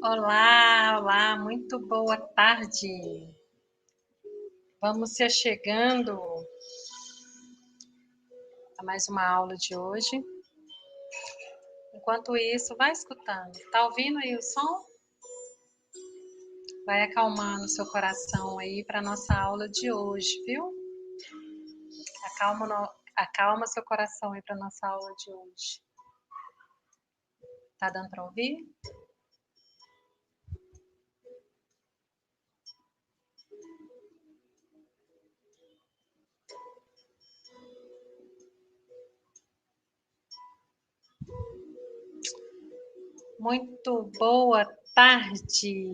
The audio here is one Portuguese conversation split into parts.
Olá, olá, muito boa tarde. Vamos se chegando a mais uma aula de hoje. Enquanto isso, vai escutando. Tá ouvindo aí o som? Vai acalmando seu coração aí para nossa aula de hoje, viu? Acalma seu coração aí para nossa aula de hoje. Tá dando para ouvir? Muito boa tarde.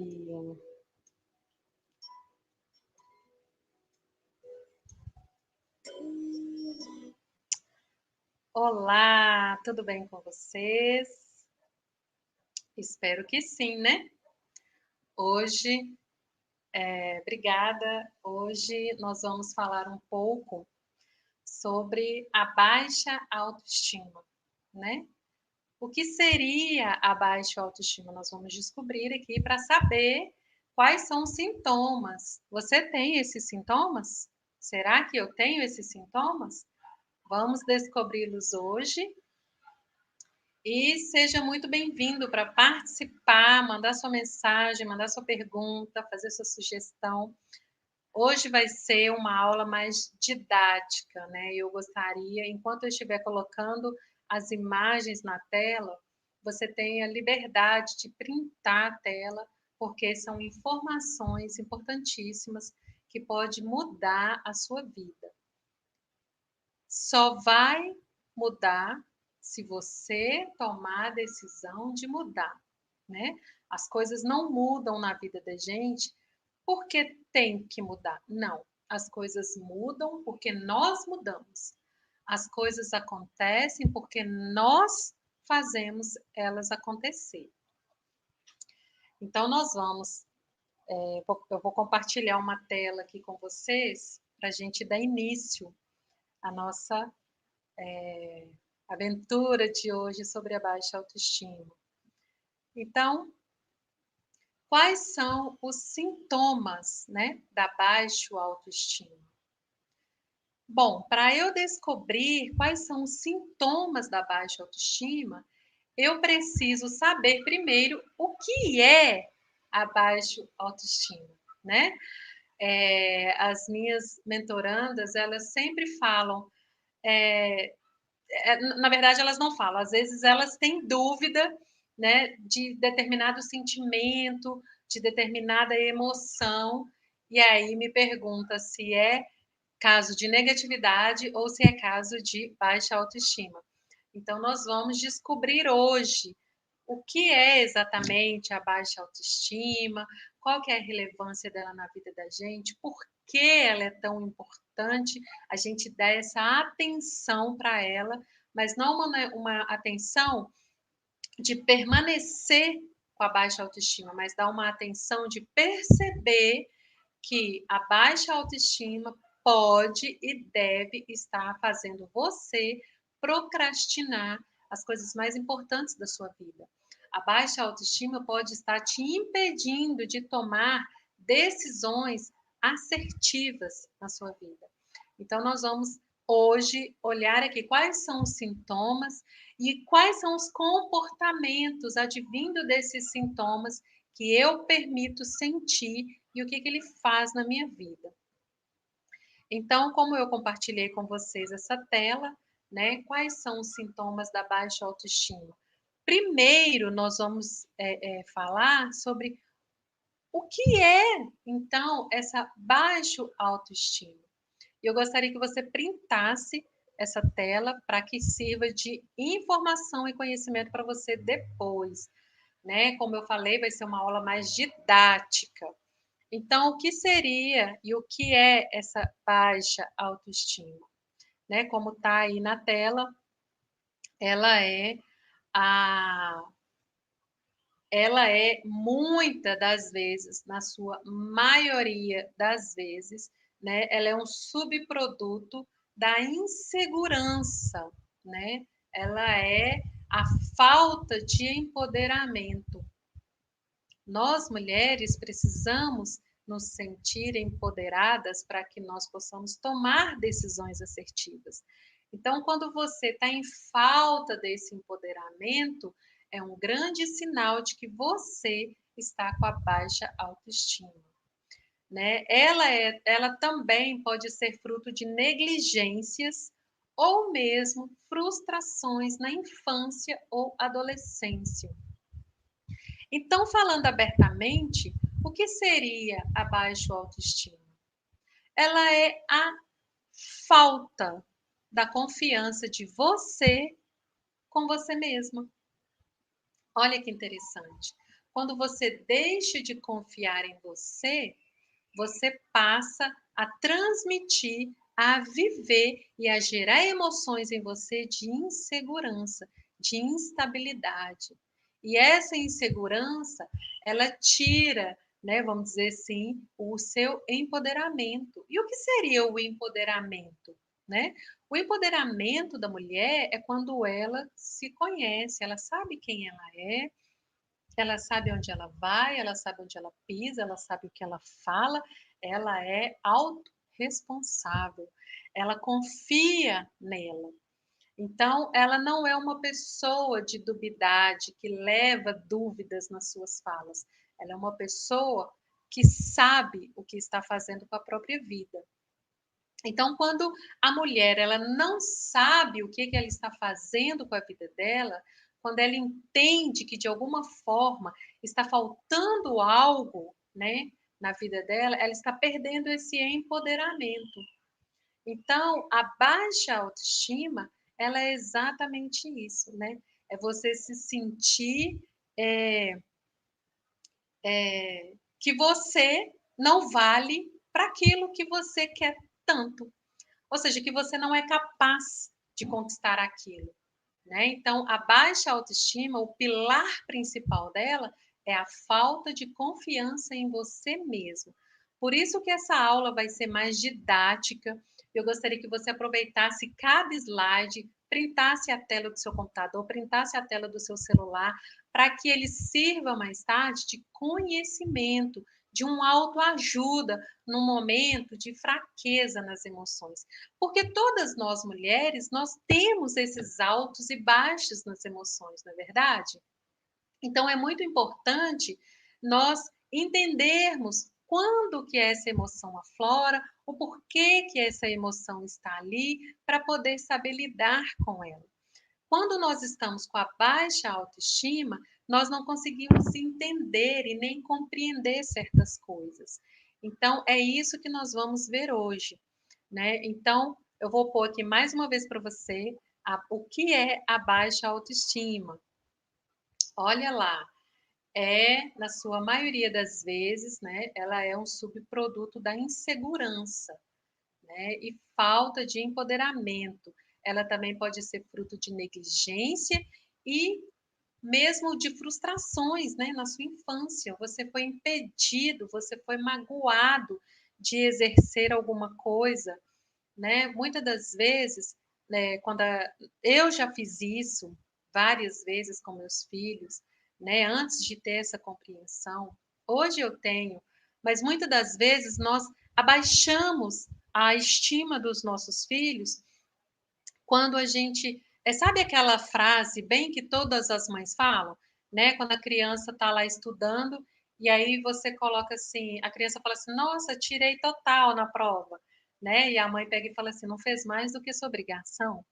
Olá, tudo bem com vocês? Espero que sim, né? Hoje, obrigada. Hoje nós vamos falar um pouco sobre a baixa autoestima, né? O que seria a baixa autoestima? Nós vamos descobrir aqui para saber quais são os sintomas. Você tem esses sintomas? Será que eu tenho esses sintomas? Vamos descobri-los hoje. E seja muito bem-vindo para participar, mandar sua mensagem, mandar sua pergunta, fazer sua sugestão. Hoje vai ser uma aula mais didática, né? Eu gostaria, enquanto eu estiver colocando as imagens na tela, você tenha liberdade de printar a tela, porque são informações importantíssimas que pode mudar a sua vida. Só vai mudar se você tomar a decisão de mudar, né? As coisas não mudam na vida da gente porque tem que mudar. Não, as coisas mudam porque nós mudamos. As coisas acontecem porque nós fazemos elas acontecer. Então, nós vamos. Eu vou compartilhar uma tela aqui com vocês para a gente dar início à nossa aventura de hoje sobre a baixa autoestima. Então, quais são os sintomas, né, da baixa autoestima? Bom, para eu descobrir quais são os sintomas da baixa autoestima, eu preciso saber primeiro o que é a baixa autoestima, né? As minhas mentorandas, elas sempre falam, na verdade elas não falam, às vezes elas têm dúvida, né, de determinado sentimento, de determinada emoção, e aí me pergunta se é caso de negatividade ou se é caso de baixa autoestima. Então, nós vamos descobrir hoje o que é exatamente a baixa autoestima, qual que é a relevância dela na vida da gente, por que ela é tão importante, a gente dar essa atenção para ela, mas não uma atenção de permanecer com a baixa autoestima, mas dar uma atenção de perceber que a baixa autoestima pode e deve estar fazendo você procrastinar as coisas mais importantes da sua vida. A baixa autoestima pode estar te impedindo de tomar decisões assertivas na sua vida. Então, nós vamos hoje olhar aqui quais são os sintomas e quais são os comportamentos advindo desses sintomas que eu permito sentir e o que ele faz na minha vida. Então, como eu compartilhei com vocês essa tela, né, quais são os sintomas da baixa autoestima? Primeiro, nós vamos falar sobre o que é, então, essa baixa autoestima. Eu gostaria que você printasse essa tela para que sirva de informação e conhecimento para você depois, né? Como eu falei, vai ser uma aula mais didática. Então, o que seria e o que é essa baixa autoestima? Né, como está aí na tela, ela é a ela é muita das vezes, na sua maioria das vezes, né, ela é um subproduto da insegurança, né, ela é a falta de empoderamento. Nós mulheres precisamos nos sentir empoderadas para que nós possamos tomar decisões assertivas. Então, quando você está em falta desse empoderamento, é um grande sinal de que você está com a baixa autoestima, né? Ela também pode ser fruto de negligências ou mesmo frustrações na infância ou adolescência. Então, falando abertamente, o que seria a baixa autoestima? Ela é a falta da confiança de você com você mesma. Olha que interessante. Quando você deixa de confiar em você, você passa a transmitir, a viver e a gerar emoções em você de insegurança, de instabilidade. E essa insegurança, ela tira, né, vamos dizer assim, o seu empoderamento. E o que seria o empoderamento, né? O empoderamento da mulher é quando ela se conhece, ela sabe quem ela sabe onde ela vai, ela sabe onde ela pisa, ela sabe o que ela fala, ela é autorresponsável, ela confia nela. Então, ela não é uma pessoa de dubiedade que leva dúvidas nas suas falas. Ela é uma pessoa que sabe o que está fazendo com a própria vida. Então, quando a mulher ela não sabe o que ela está fazendo com a vida dela, quando ela entende que de alguma forma está faltando algo, né, na vida dela, ela está perdendo esse empoderamento. Então, a baixa autoestima, ela é exatamente isso, né? É você se sentir é, que você não vale para aquilo que você quer tanto. Ou seja, que você não é capaz de conquistar aquilo, né? Então, a baixa autoestima, o pilar principal dela é a falta de confiança em você mesmo. Por isso que essa aula vai ser mais didática. Eu gostaria que você aproveitasse cada slide, printasse a tela do seu computador, printasse a tela do seu celular, para que ele sirva mais tarde de conhecimento, de um autoajuda num momento de fraqueza nas emoções. Porque todas nós mulheres, nós temos esses altos e baixos nas emoções, não é verdade? Então é muito importante nós entendermos quando que essa emoção aflora, o porquê que essa emoção está ali, para poder saber lidar com ela. Quando nós estamos com a baixa autoestima, nós não conseguimos entender e nem compreender certas coisas. Então, é isso que nós vamos ver hoje, né? Então, eu vou pôr aqui mais uma vez para você o que é a baixa autoestima. Olha lá, na sua maioria das vezes, né, ela é um subproduto da insegurança, né, e falta de empoderamento. Ela também pode ser fruto de negligência e mesmo de frustrações, né, na sua infância. Você foi impedido, você foi magoado de exercer alguma coisa, né? Muitas das vezes, né, eu já fiz isso várias vezes com meus filhos, né, antes de ter essa compreensão. Hoje eu tenho, mas muitas das vezes nós abaixamos a estima dos nossos filhos quando a gente. Sabe aquela frase bem que todas as mães falam? Né? Quando a criança está lá estudando, e aí você coloca assim, a criança fala assim, nossa, tirei total na prova. Né? E a mãe pega e fala assim, não fez mais do que sua obrigação.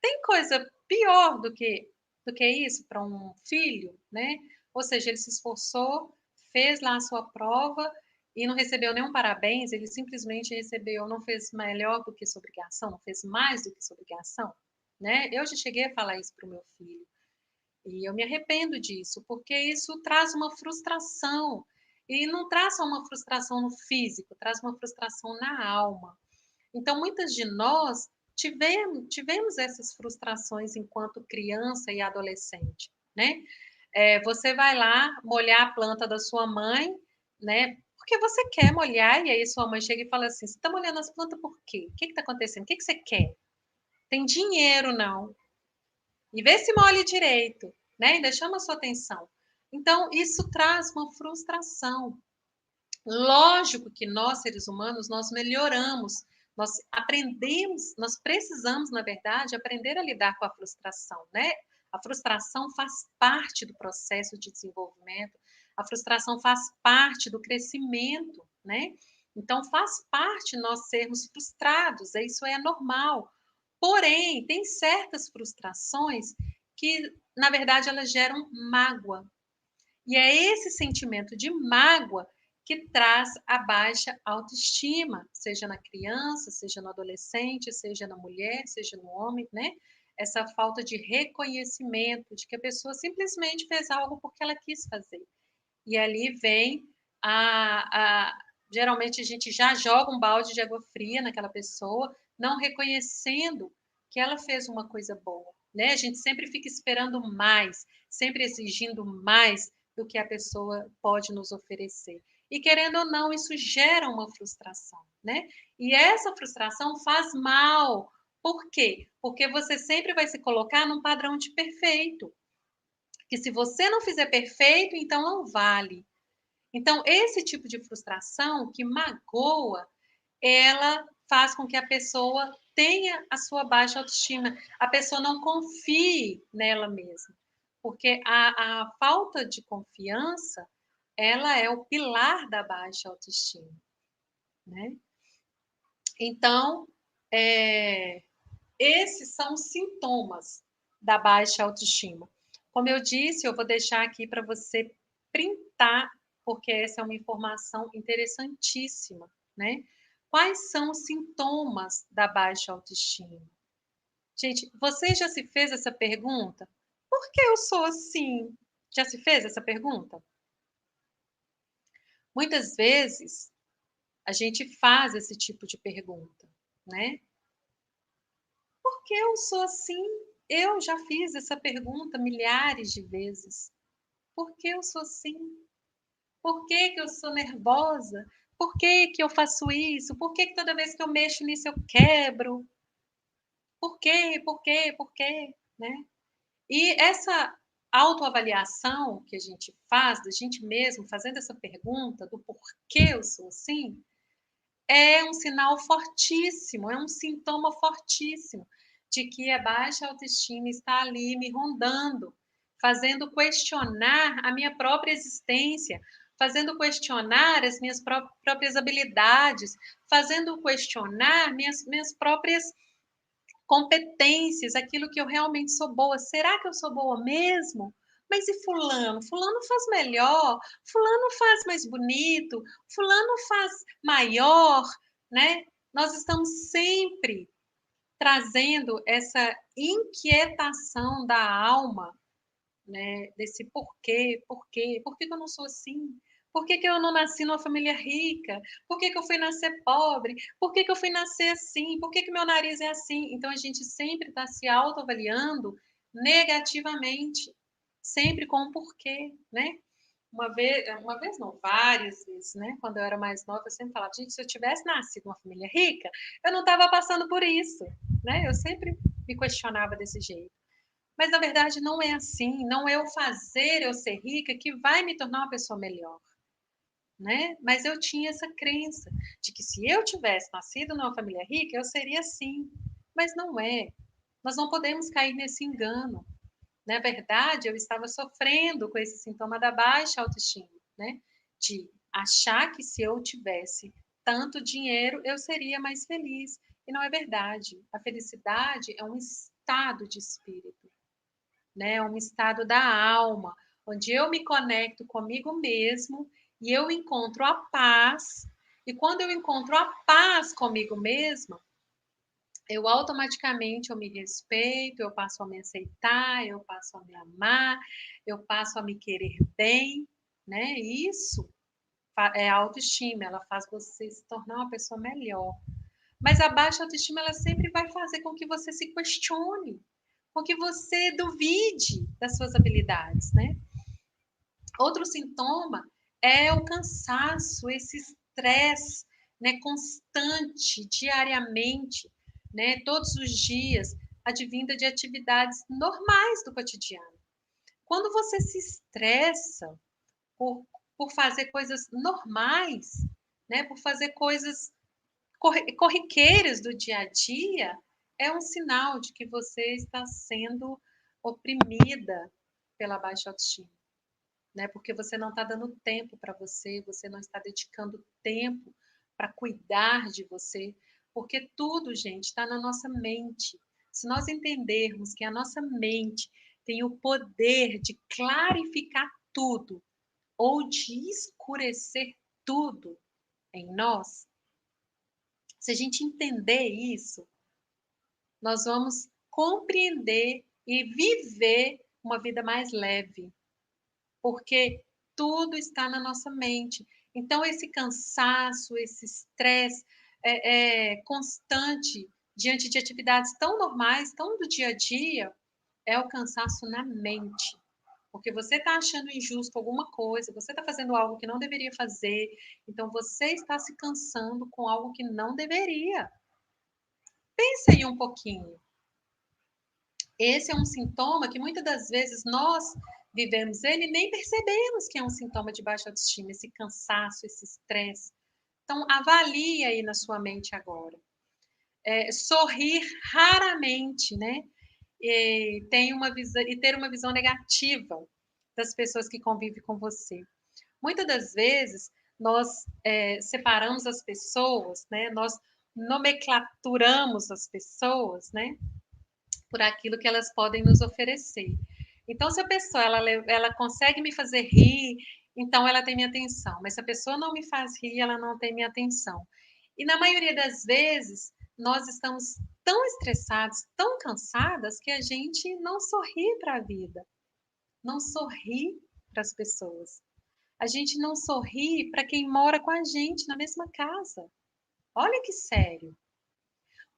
Tem coisa pior do que isso para um filho, né? Ou seja, ele se esforçou, fez lá a sua prova e não recebeu nenhum parabéns, ele simplesmente recebeu, não fez melhor do que sua obrigação, não fez mais do que sua obrigação, né? Eu já cheguei a falar isso para o meu filho e eu me arrependo disso, porque isso traz uma frustração E não traz só uma frustração no físico, traz uma frustração na alma. Então, muitas de nós tivemos essas frustrações enquanto criança e adolescente, né? Você vai lá molhar a planta da sua mãe, né? Porque você quer molhar, e aí sua mãe chega e fala assim: você está molhando as plantas por quê? O que está acontecendo? O que você quer? Tem dinheiro, não. E vê se molhe direito, né? Ainda chama a sua atenção. Então, isso traz uma frustração. Lógico que nós, seres humanos, nós melhoramos, nós aprendemos, nós precisamos, na verdade, aprender a lidar com a frustração, né? A frustração faz parte do processo de desenvolvimento, a frustração faz parte do crescimento, né? Então, faz parte nós sermos frustrados, isso é normal. Porém, tem certas frustrações que, na verdade, elas geram mágoa. E é esse sentimento de mágoa que traz a baixa autoestima, seja na criança, seja no adolescente, seja na mulher, seja no homem, né? Essa falta de reconhecimento, de que a pessoa simplesmente fez algo porque ela quis fazer. E ali vem geralmente a gente já joga um balde de água fria naquela pessoa, não reconhecendo que ela fez uma coisa boa, né? A gente sempre fica esperando mais, sempre exigindo mais do que a pessoa pode nos oferecer. E querendo ou não, isso gera uma frustração, né? E essa frustração faz mal. Por quê? Porque você sempre vai se colocar num padrão de perfeito. Que se você não fizer perfeito, então não vale. Então, esse tipo de frustração que magoa, ela faz com que a pessoa tenha a sua baixa autoestima, a pessoa não confie nela mesma, porque a falta de confiança, ela é o pilar da baixa autoestima, né? Então, esses são os sintomas da baixa autoestima. Como eu disse, eu vou deixar aqui para você printar, porque essa é uma informação interessantíssima, né? Quais são os sintomas da baixa autoestima? Gente, você já se fez essa pergunta? Por que eu sou assim? Já se fez essa pergunta? Muitas vezes a gente faz esse tipo de pergunta, né? Por que eu sou assim? Eu já fiz essa pergunta milhares de vezes. Por que eu sou assim? Por que que eu sou nervosa? Por que que eu faço isso? Por que que toda vez que eu mexo nisso eu quebro? Por quê? Por quê? Por quê? Né? E essa autoavaliação que a gente faz, da gente mesmo fazendo essa pergunta do porquê eu sou assim, é um sinal fortíssimo, é um sintoma fortíssimo de que a baixa autoestima está ali me rondando, fazendo questionar a minha própria existência, fazendo questionar as minhas próprias habilidades, fazendo questionar minhas próprias competências, aquilo que eu realmente sou boa. Será que eu sou boa mesmo? Mas e fulano? Fulano faz melhor, fulano faz mais bonito, fulano faz maior, né? Nós estamos sempre trazendo essa inquietação da alma, né? Desse por que eu não sou assim? Por que eu não nasci numa família rica? Por que eu fui nascer pobre? Por que eu fui nascer assim? Por que meu nariz é assim? Então a gente sempre está se autoavaliando negativamente, sempre com um porquê, né? Uma vez não, várias vezes, né? Quando eu era mais nova, eu sempre falava, gente, se eu tivesse nascido numa família rica, eu não estava passando por isso, né? Eu sempre me questionava desse jeito. Mas na verdade não é assim, não é o fazer eu ser rica que vai me tornar uma pessoa melhor, né? Mas eu tinha essa crença de que se eu tivesse nascido numa família rica, eu seria assim. Mas não é. Nós não podemos cair nesse engano. Na verdade, eu estava sofrendo com esse sintoma da baixa autoestima, né? De achar que se eu tivesse tanto dinheiro, eu seria mais feliz. E não é verdade. A felicidade é um estado de espírito, né? Um estado da alma, onde eu me conecto comigo mesmo e eu encontro a paz. E quando eu encontro a paz comigo mesma, eu automaticamente eu me respeito, eu passo a me aceitar, eu passo a me amar, eu passo a me querer bem, né? Isso é a autoestima, ela faz você se tornar uma pessoa melhor. Mas a baixa autoestima, ela sempre vai fazer com que você se questione, com que você duvide das suas habilidades, né? Outro sintoma é o cansaço, esse estresse, né, constante, diariamente, né, todos os dias, advinda de atividades normais do cotidiano. Quando você se estressa por, por fazer coisas normais, né, por fazer coisas corriqueiras do dia a dia, é um sinal de que você está sendo oprimida pela baixa autoestima, né? Porque você não está dando tempo para você, você não está dedicando tempo para cuidar de você, porque tudo, gente, está na nossa mente. Se nós entendermos que a nossa mente tem o poder de clarificar tudo ou de escurecer tudo em nós, se a gente entender isso, nós vamos compreender e viver uma vida mais leve, porque tudo está na nossa mente. Então, esse cansaço, esse estresse constante diante de atividades tão normais, tão do dia a dia, é o cansaço na mente. Porque você está achando injusto alguma coisa, você está fazendo algo que não deveria fazer, então você está se cansando com algo que não deveria. Pensa aí um pouquinho. Esse é um sintoma que muitas das vezes nós vivemos ele e nem percebemos que é um sintoma de baixa autoestima, esse cansaço, esse estresse. Então, avalie aí na sua mente agora. Sorrir raramente, né? E ter uma visão negativa das pessoas que convivem com você. Muitas das vezes, nós separamos as pessoas, né? Nós nomenclaturamos as pessoas, né? Por aquilo que elas podem nos oferecer. Então, se a pessoa ela consegue me fazer rir, então ela tem minha atenção. Mas se a pessoa não me faz rir, ela não tem minha atenção. E na maioria das vezes, nós estamos tão estressados, tão cansadas, que a gente não sorri para a vida, não sorri para as pessoas. A gente não sorri para quem mora com a gente na mesma casa. Olha que sério.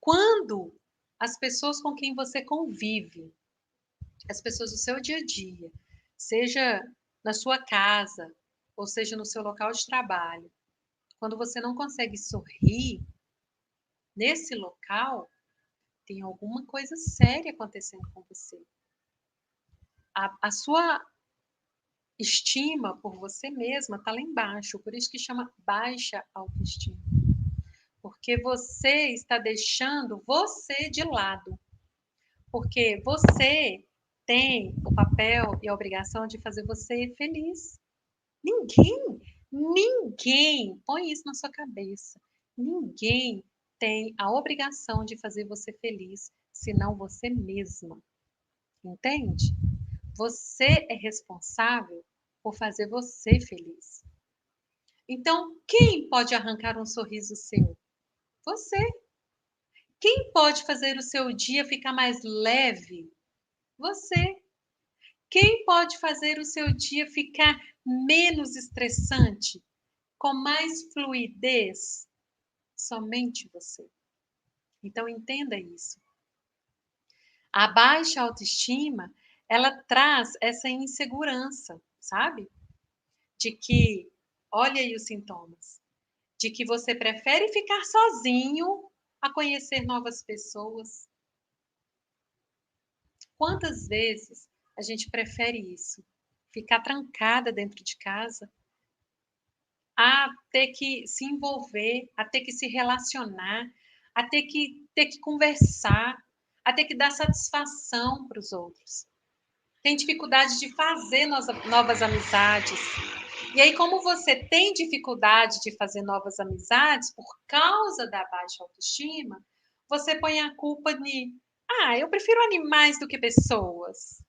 Quando as pessoas com quem você convive, as pessoas do seu dia a dia, seja na sua casa, ou seja no seu local de trabalho, quando você não consegue sorrir nesse local, tem alguma coisa séria acontecendo com você. A sua estima por você mesma está lá embaixo, por isso que chama baixa autoestima. Porque você está deixando você de lado. Porque você tem o papel e a obrigação de fazer você feliz. Ninguém, põe isso na sua cabeça. Ninguém tem a obrigação de fazer você feliz, senão você mesma. Entende? Você é responsável por fazer você feliz. Então, quem pode arrancar um sorriso seu? Você. Quem pode fazer o seu dia ficar mais leve? Você. Quem pode fazer o seu dia ficar menos estressante, com mais fluidez? Somente você. Então entenda isso. A baixa autoestima, ela traz essa insegurança, sabe? De que, olha aí os sintomas, de que você prefere ficar sozinho a conhecer novas pessoas. Quantas vezes a gente prefere isso? Ficar trancada dentro de casa, a ter que se envolver, a ter que se relacionar, a ter que conversar, a ter que dar satisfação para os outros. Tem dificuldade de fazer novas amizades. E aí, como você tem dificuldade de fazer novas amizades por causa da baixa autoestima, você põe a culpa de, eu prefiro animais do que pessoas.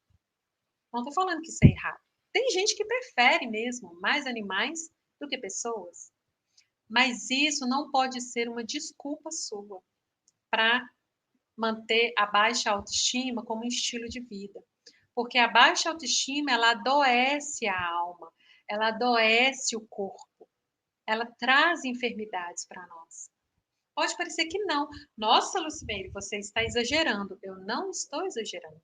Não estou falando que isso é errado. Tem gente que prefere mesmo mais animais do que pessoas. Mas isso não pode ser uma desculpa sua para manter a baixa autoestima como um estilo de vida. Porque a baixa autoestima, ela adoece a alma, ela adoece o corpo. ela traz enfermidades para nós. Pode parecer que não. Nossa, Lucimeire, você está exagerando. Eu não estou exagerando.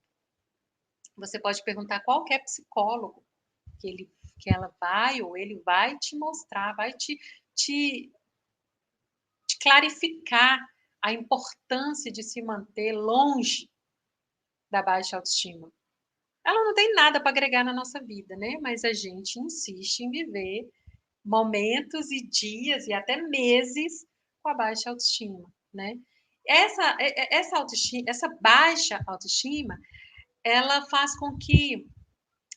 Você pode perguntar a qualquer psicólogo que ela vai ou ele vai te mostrar, vai te clarificar a importância de se manter longe da baixa autoestima. Ela não tem nada para agregar na nossa vida, né? Mas a gente insiste em viver momentos e dias e até meses com a baixa autoestima, né? Essa autoestima, essa baixa autoestima, ela faz com que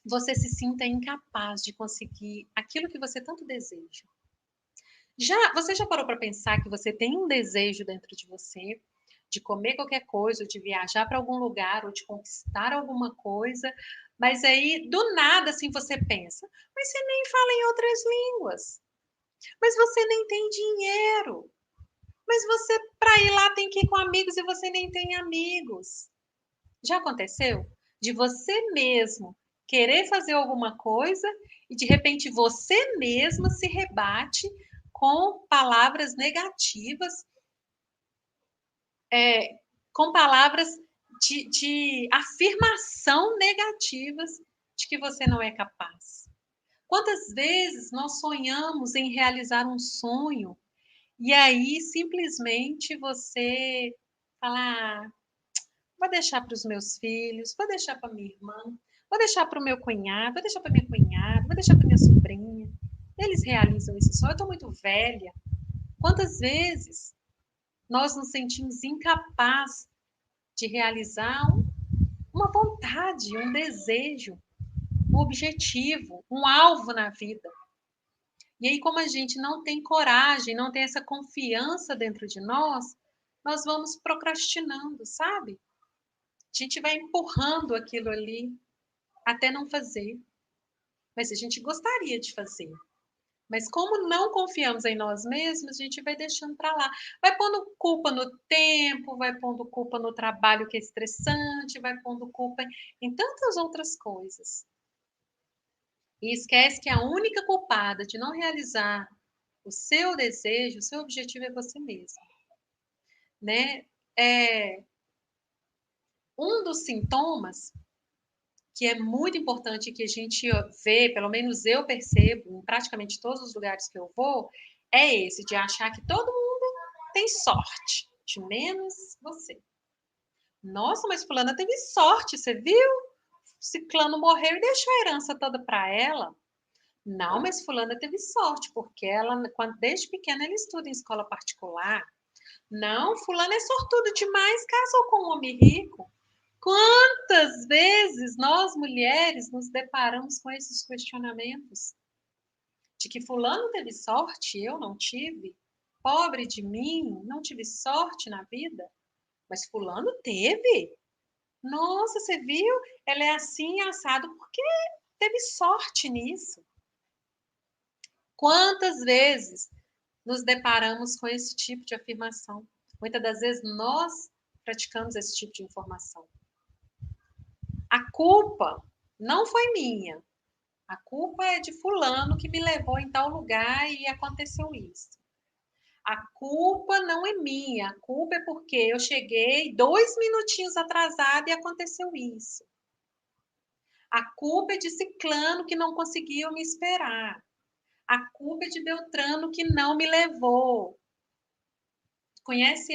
você se sinta incapaz de conseguir aquilo que você tanto deseja. Você já parou para pensar que você tem um desejo dentro de você de comer qualquer coisa, ou de viajar para algum lugar, ou de conquistar alguma coisa, mas aí do nada assim você pensa, mas você nem fala em outras línguas, mas você nem tem dinheiro, mas você para ir lá tem que ir com amigos e você nem tem amigos. Já aconteceu? De você mesmo querer fazer alguma coisa e de repente você mesma se rebate com palavras negativas, com palavras de afirmação negativas de que você não é capaz. Quantas vezes nós sonhamos em realizar um sonho e aí simplesmente você fala, vou deixar para os meus filhos, vou deixar para minha irmã, vou deixar para o meu cunhado, vou deixar para minha cunhada, vou deixar para minha sobrinha. Eles realizam esse sonho. Eu estou muito velha. Quantas vezes nós nos sentimos incapazes de realizar uma vontade, um desejo, um objetivo, um alvo na vida? E aí, como a gente não tem coragem, não tem essa confiança dentro de nós vamos procrastinando, sabe? A gente vai empurrando aquilo ali até não fazer. Mas a gente gostaria de fazer. Mas como não confiamos em nós mesmos, a gente vai deixando para lá. Vai pondo culpa no tempo, vai pondo culpa no trabalho que é estressante, vai pondo culpa em tantas outras coisas. E esquece que a única culpada de não realizar o seu desejo, o seu objetivo é você mesmo, né? Um dos sintomas que é muito importante que a gente vê, pelo menos eu percebo em praticamente todos os lugares que eu vou, é esse de achar que todo mundo tem sorte, de menos você. Nossa, mas fulana teve sorte, você viu? Ciclano morreu e deixou a herança toda para ela. Não, mas fulana teve sorte, porque ela, desde pequena, ela estuda em escola particular. Não, fulana é sortudo demais, casou com um homem rico. Quantas vezes nós mulheres nos deparamos com esses questionamentos? De que fulano teve sorte, eu não tive? Pobre de mim, não tive sorte na vida? Mas fulano teve? Nossa, você viu? Ela é assim, assado, porque teve sorte nisso. Quantas vezes nos deparamos com esse tipo de afirmação? Muitas das vezes nós praticamos esse tipo de informação. A culpa não foi minha. A culpa é de fulano que me levou em tal lugar e aconteceu isso. A culpa não é minha. A culpa é porque eu cheguei 2 minutinhos atrasada e aconteceu isso. A culpa é de ciclano que não conseguiu me esperar. A culpa é de Beltrano que não me levou. Conhece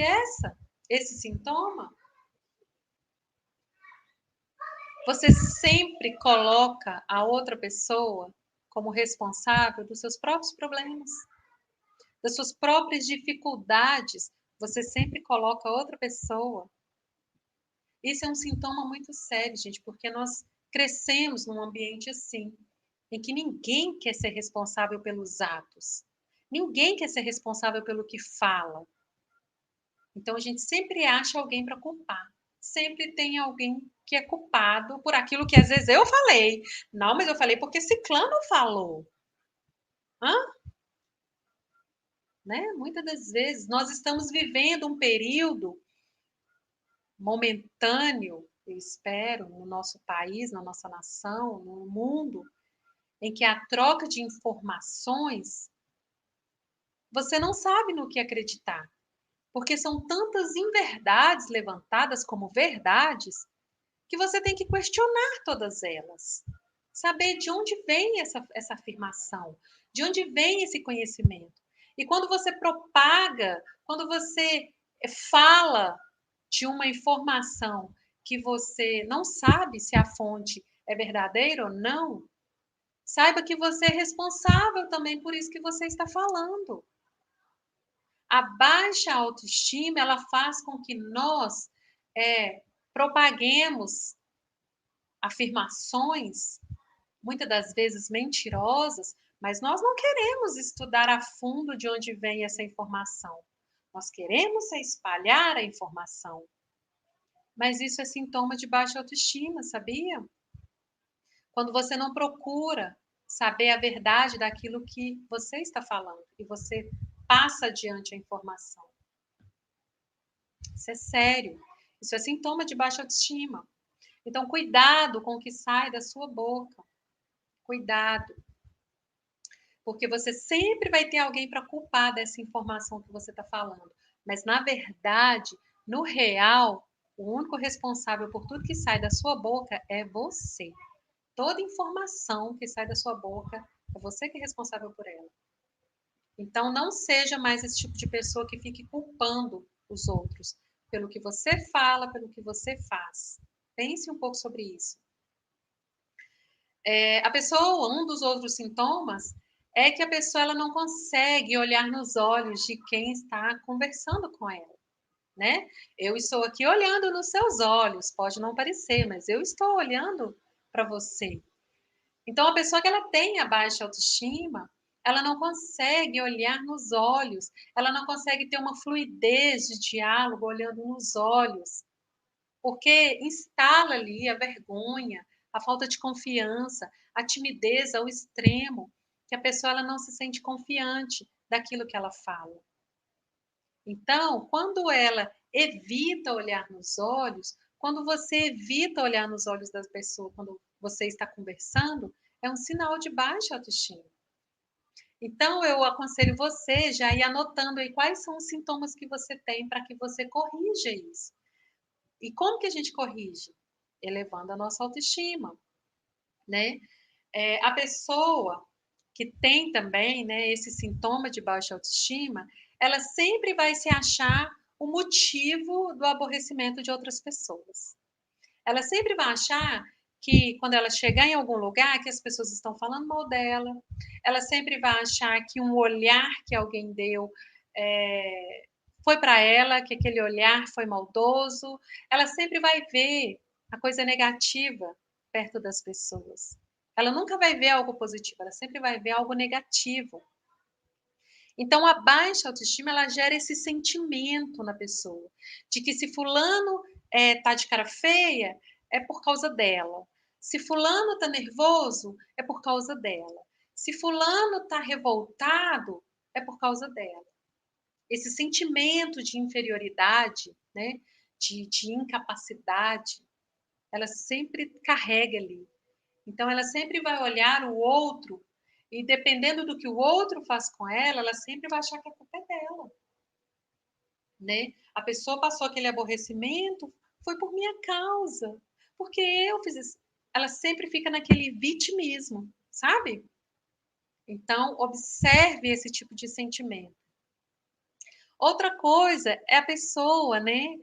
esse sintoma? Você sempre coloca a outra pessoa como responsável dos seus próprios problemas, das suas próprias dificuldades. Você sempre coloca outra pessoa. Isso é um sintoma muito sério, gente, porque nós crescemos num ambiente assim, em que ninguém quer ser responsável pelos atos, ninguém quer ser responsável pelo que fala. Então a gente sempre acha alguém para culpar. Sempre tem alguém que é culpado por aquilo que às vezes eu falei. Não, mas eu falei porque ciclano falou. Hã? Né? Muitas das vezes nós estamos vivendo um período momentâneo, eu espero, no nosso país, na nossa nação, no mundo, em que a troca de informações você não sabe no que acreditar, porque são tantas inverdades levantadas como verdades que você tem que questionar todas elas. Saber de onde vem essa afirmação, de onde vem esse conhecimento. E quando você propaga, quando você fala de uma informação que você não sabe se a fonte é verdadeira ou não, saiba que você é responsável também por isso que você está falando. A baixa autoestima, ela faz com que nós propaguemos afirmações, muitas das vezes mentirosas, mas nós não queremos estudar a fundo de onde vem essa informação. Nós queremos espalhar a informação. Mas isso é sintoma de baixa autoestima, sabia? Quando você não procura saber a verdade daquilo que você está falando e você passa adiante a informação. Isso é sério. Isso é sintoma de baixa autoestima. Então, cuidado com o que sai da sua boca. Cuidado. Porque você sempre vai ter alguém para culpar dessa informação que você está falando. Mas, na verdade, no real, o único responsável por tudo que sai da sua boca é você. Toda informação que sai da sua boca, é você que é responsável por ela. Então, não seja mais esse tipo de pessoa que fique culpando os outros pelo que você fala, pelo que você faz. Pense um pouco sobre isso. A pessoa, um dos outros sintomas é que a pessoa ela não consegue olhar nos olhos de quem está conversando com ela, né? Eu estou aqui olhando nos seus olhos, pode não parecer, mas eu estou olhando para você. Então, a pessoa que ela tem a baixa autoestima, ela não consegue olhar nos olhos, ela não consegue ter uma fluidez de diálogo olhando nos olhos, porque instala ali a vergonha, a falta de confiança, a timidez ao extremo, que a pessoa ela não se sente confiante daquilo que ela fala. Então, quando ela evita olhar nos olhos, quando você evita olhar nos olhos das pessoas quando você está conversando, é um sinal de baixa autoestima. Então, eu aconselho você já ir anotando aí quais são os sintomas que você tem para que você corrija isso. E como que a gente corrige? Elevando a nossa autoestima, né? A pessoa que tem também, né, esse sintoma de baixa autoestima, ela sempre vai se achar o motivo do aborrecimento de outras pessoas. Ela sempre vai achar que quando ela chegar em algum lugar que as pessoas estão falando mal dela, ela sempre vai achar que um olhar que alguém deu foi para ela, que aquele olhar foi maldoso. Ela sempre vai ver a coisa negativa perto das pessoas. Ela nunca vai ver algo positivo, ela sempre vai ver algo negativo. Então, a baixa autoestima, ela gera esse sentimento na pessoa, de que se fulano tá de cara feia, é por causa dela. Se fulano tá nervoso, é por causa dela. Se fulano tá revoltado, é por causa dela. Esse sentimento de inferioridade, né, de incapacidade, ela sempre carrega ali. Então, ela sempre vai olhar o outro e, dependendo do que o outro faz com ela, ela sempre vai achar que a culpa é dela. Né? A pessoa passou aquele aborrecimento, foi por minha causa, porque eu fiz isso. Ela sempre fica naquele vitimismo, sabe? Então, observe esse tipo de sentimento. Outra coisa é a pessoa, né,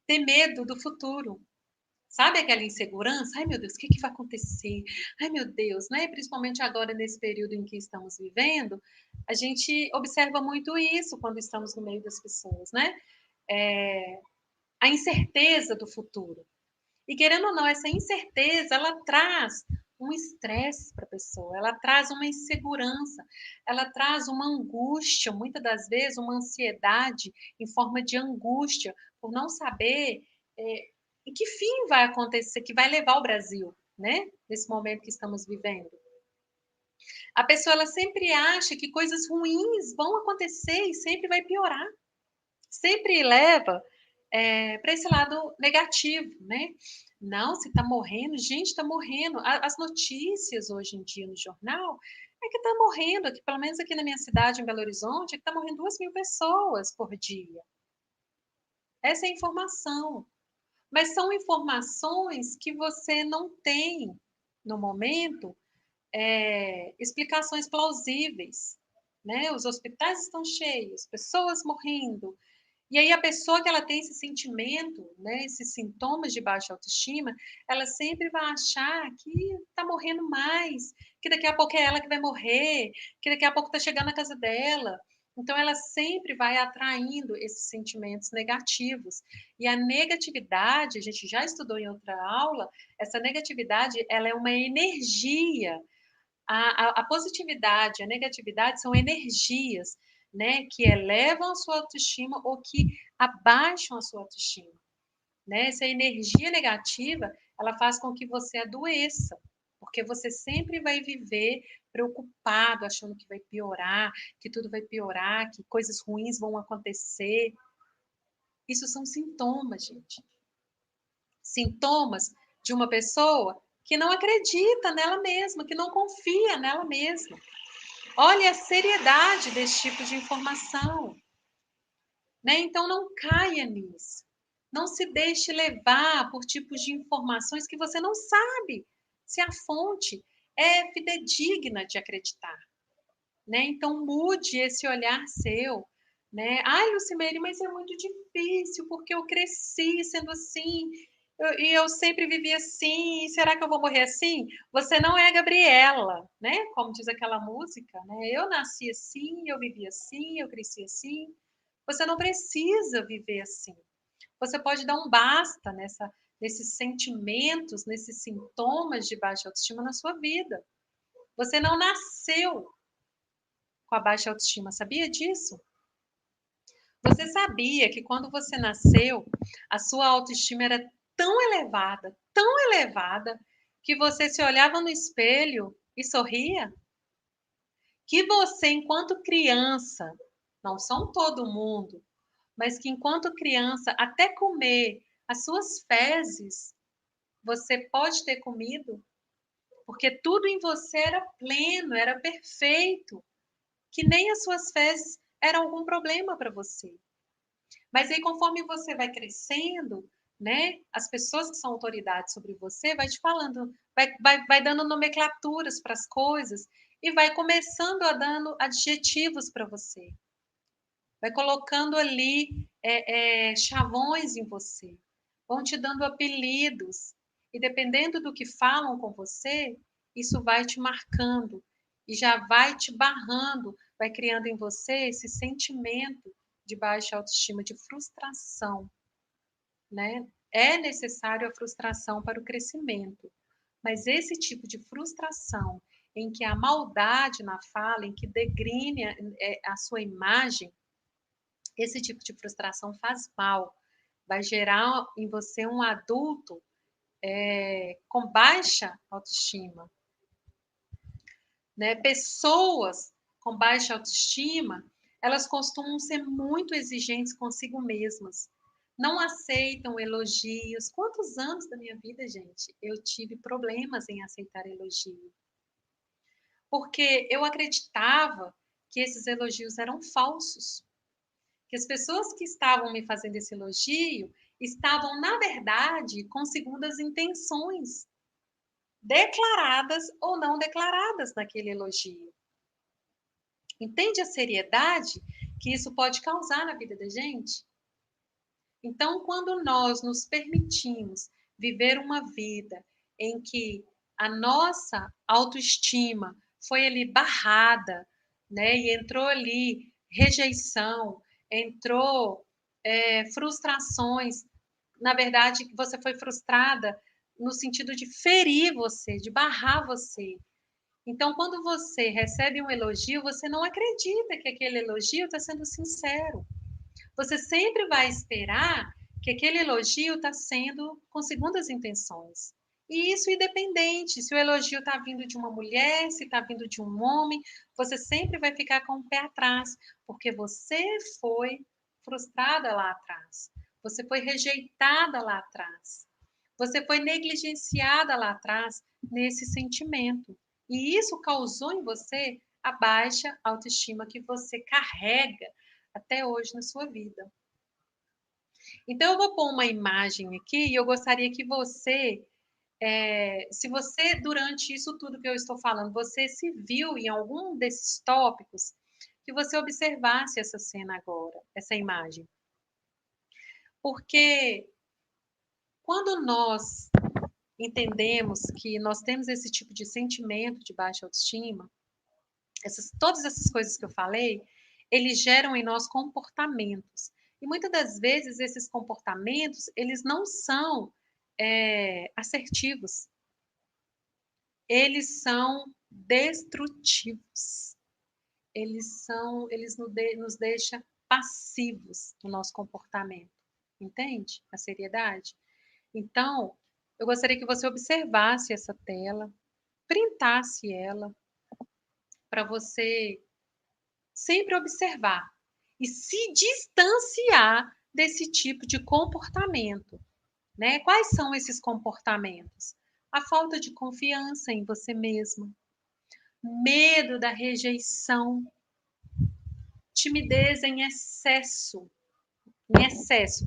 ter medo do futuro. Sabe aquela insegurança? Ai, meu Deus, o que vai acontecer? Ai, meu Deus, né? Principalmente agora nesse período em que estamos vivendo, a gente observa muito isso quando estamos no meio das pessoas, né? A incerteza do futuro. E querendo ou não, essa incerteza, ela traz um estresse para a pessoa, ela traz uma insegurança, ela traz uma angústia, muitas das vezes uma ansiedade em forma de angústia, por não saber em que fim vai acontecer, que vai levar o Brasil, né? Nesse momento que estamos vivendo. A pessoa ela sempre acha que coisas ruins vão acontecer e sempre vai piorar. Sempre leva para esse lado negativo, né? Não, se está morrendo, gente, está morrendo. As notícias hoje em dia no jornal É que está morrendo, aqui, pelo menos aqui na minha cidade, em Belo Horizonte, é que está morrendo 2.000 pessoas por dia. Essa é a informação. Mas são informações que você não tem, no momento, explicações plausíveis, né? Os hospitais estão cheios, pessoas morrendo. E aí a pessoa que ela tem esse sentimento, né, esses sintomas de baixa autoestima, ela sempre vai achar que está morrendo mais, que daqui a pouco é ela que vai morrer, que daqui a pouco está chegando na casa dela. Então ela sempre vai atraindo esses sentimentos negativos. E a negatividade, a gente já estudou em outra aula, essa negatividade, ela é uma energia. A positividade, a negatividade são energias, né, que elevam a sua autoestima ou que abaixam a sua autoestima, né? Essa energia negativa, ela faz com que você adoeça, porque você sempre vai viver preocupado, achando que vai piorar, que tudo vai piorar, que coisas ruins vão acontecer. Isso são sintomas, gente. Sintomas de uma pessoa que não acredita nela mesma, que não confia nela mesma. Olha a seriedade desse tipo de informação, né? Então não caia nisso. Não se deixe levar por tipos de informações que você não sabe se a fonte é fidedigna de acreditar, né? Então mude esse olhar seu, né? Ai, Lucimeire, mas é muito difícil porque eu cresci sendo assim. E eu sempre vivi assim, será que eu vou morrer assim? Você não é a Gabriela, né? Como diz aquela música, né? Eu nasci assim, eu vivi assim, eu cresci assim. Você não precisa viver assim. Você pode dar um basta nesses sentimentos, nesses sintomas de baixa autoestima na sua vida. Você não nasceu com a baixa autoestima, sabia disso? Você sabia que quando você nasceu, a sua autoestima era tão elevada, que você se olhava no espelho e sorria? Que você, enquanto criança, não são todo mundo, mas que enquanto criança, até comer as suas fezes, você pode ter comido, porque tudo em você era pleno, era perfeito, que nem as suas fezes eram algum problema para você. Mas aí, conforme você vai crescendo, né, as pessoas que são autoridades sobre você vai te falando, vai dando nomenclaturas para as coisas e vai começando a dando adjetivos para você. Vai colocando ali chavões em você, vão te dando apelidos, e dependendo do que falam com você, isso vai te marcando e já vai te barrando, vai criando em você esse sentimento de baixa autoestima, de frustração, né? É necessário a frustração para o crescimento, mas esse tipo de frustração em que a maldade na fala, em que degrine a sua imagem, esse tipo de frustração faz mal, vai gerar em você um adulto com baixa autoestima, né? Pessoas com baixa autoestima, elas costumam ser muito exigentes consigo mesmas, não aceitam elogios. Quantos anos da minha vida, gente, eu tive problemas em aceitar elogio? Porque eu acreditava que esses elogios eram falsos, que as pessoas que estavam me fazendo esse elogio estavam, na verdade, com segundas intenções, declaradas ou não declaradas naquele elogio. Entende a seriedade que isso pode causar na vida da gente? Então, quando nós nos permitimos viver uma vida em que a nossa autoestima foi ali barrada, né, e entrou ali rejeição, entrou frustrações, na verdade, você foi frustrada no sentido de ferir você, de barrar você. Então, quando você recebe um elogio, você não acredita que aquele elogio está sendo sincero. Você sempre vai esperar que aquele elogio está sendo com segundas intenções. E isso independente, se o elogio está vindo de uma mulher, se está vindo de um homem, você sempre vai ficar com o pé atrás, porque você foi frustrada lá atrás, você foi rejeitada lá atrás, você foi negligenciada lá atrás nesse sentimento. E isso causou em você a baixa autoestima que você carrega até hoje na sua vida. Então eu vou pôr uma imagem aqui e eu gostaria que você, se você durante isso tudo que eu estou falando, você se viu em algum desses tópicos, que você observasse essa cena agora, essa imagem. Porque quando nós entendemos que nós temos esse tipo de sentimento de baixa autoestima, todas essas coisas que eu falei, eles geram em nós comportamentos. E muitas das vezes esses comportamentos, eles não são assertivos, eles são destrutivos. Nos deixam passivos no nosso comportamento. Entende a seriedade? Então, eu gostaria que você observasse essa tela, printasse ela, para você sempre observar e se distanciar desse tipo de comportamento, né? Quais são esses comportamentos? A falta de confiança em você mesma, medo da rejeição, timidez em excesso. Em excesso.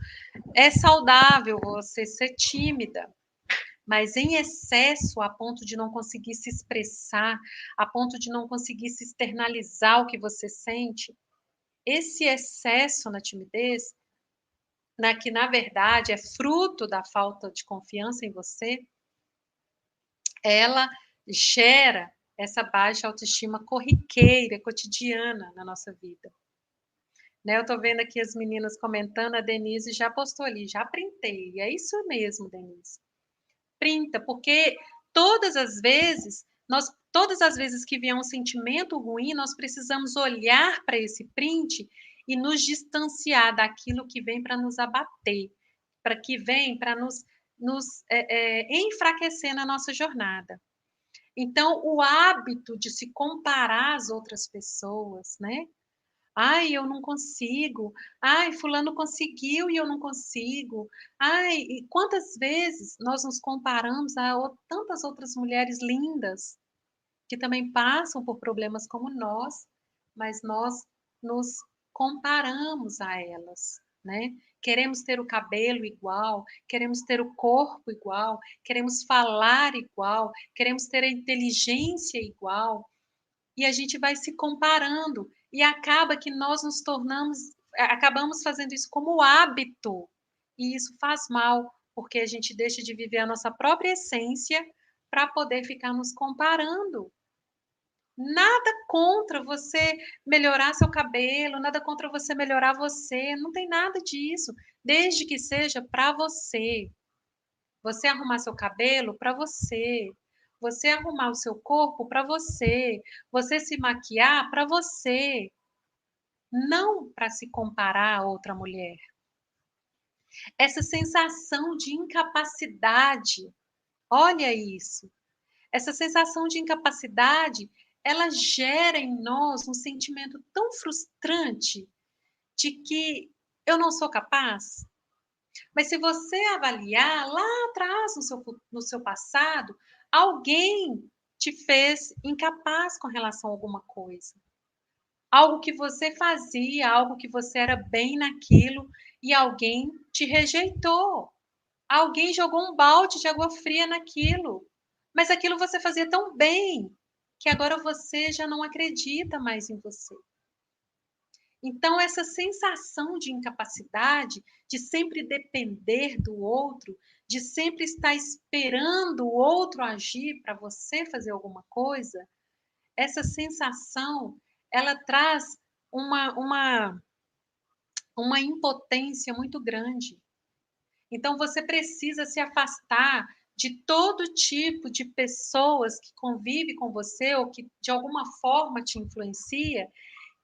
É saudável você ser tímida, mas em excesso, a ponto de não conseguir se expressar, a ponto de não conseguir se externalizar o que você sente, esse excesso na timidez, que na verdade é fruto da falta de confiança em você, ela gera essa baixa autoestima corriqueira, cotidiana na nossa vida. Né, eu estou vendo aqui as meninas comentando, a Denise já postou ali, já printei. É isso mesmo, Denise. Printa, porque todas as vezes que vier um sentimento ruim, nós precisamos olhar para esse print e nos distanciar daquilo que vem para nos abater, para que vem para nos enfraquecer na nossa jornada. Então, o hábito de se comparar às outras pessoas, né? Ai, eu não consigo. Ai, fulano conseguiu e eu não consigo. Ai, e quantas vezes nós nos comparamos a tantas outras mulheres lindas que também passam por problemas como nós, mas nós nos comparamos a elas, né? Queremos ter o cabelo igual, queremos ter o corpo igual, queremos falar igual, queremos ter a inteligência igual, e a gente vai se comparando e acaba que nós nos tornamos, acabamos fazendo isso como hábito, e isso faz mal, porque a gente deixa de viver a nossa própria essência para poder ficar nos comparando. Nada contra você melhorar seu cabelo, nada contra você melhorar você, não tem nada disso, desde que seja para você. Você arrumar seu cabelo para você, você arrumar o seu corpo para você se maquiar para você, não para se comparar a outra mulher. Essa sensação de incapacidade, olha isso. Essa sensação de incapacidade, ela gera em nós um sentimento tão frustrante de que eu não sou capaz. Mas se você avaliar lá atrás no seu passado, alguém te fez incapaz com relação a alguma coisa. Algo que você fazia, algo que você era bem naquilo e alguém te rejeitou. Alguém jogou um balde de água fria naquilo. Mas aquilo você fazia tão bem que agora você já não acredita mais em você. Então, essa sensação de incapacidade, de sempre depender do outro, de sempre estar esperando o outro agir para você fazer alguma coisa, essa sensação, ela traz uma impotência muito grande. Então, você precisa se afastar de todo tipo de pessoas que convivem com você ou que de alguma forma te influencia,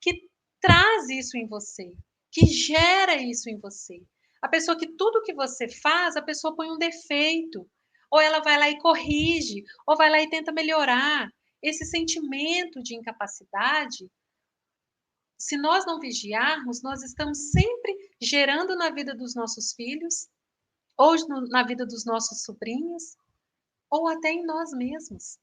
que traz isso em você, que gera isso em você. A pessoa que tudo que você faz, a pessoa põe um defeito, ou ela vai lá e corrige, ou vai lá e tenta melhorar. Esse sentimento de incapacidade, se nós não vigiarmos, nós estamos sempre gerando na vida dos nossos filhos, ou na vida dos nossos sobrinhos, ou até em nós mesmos.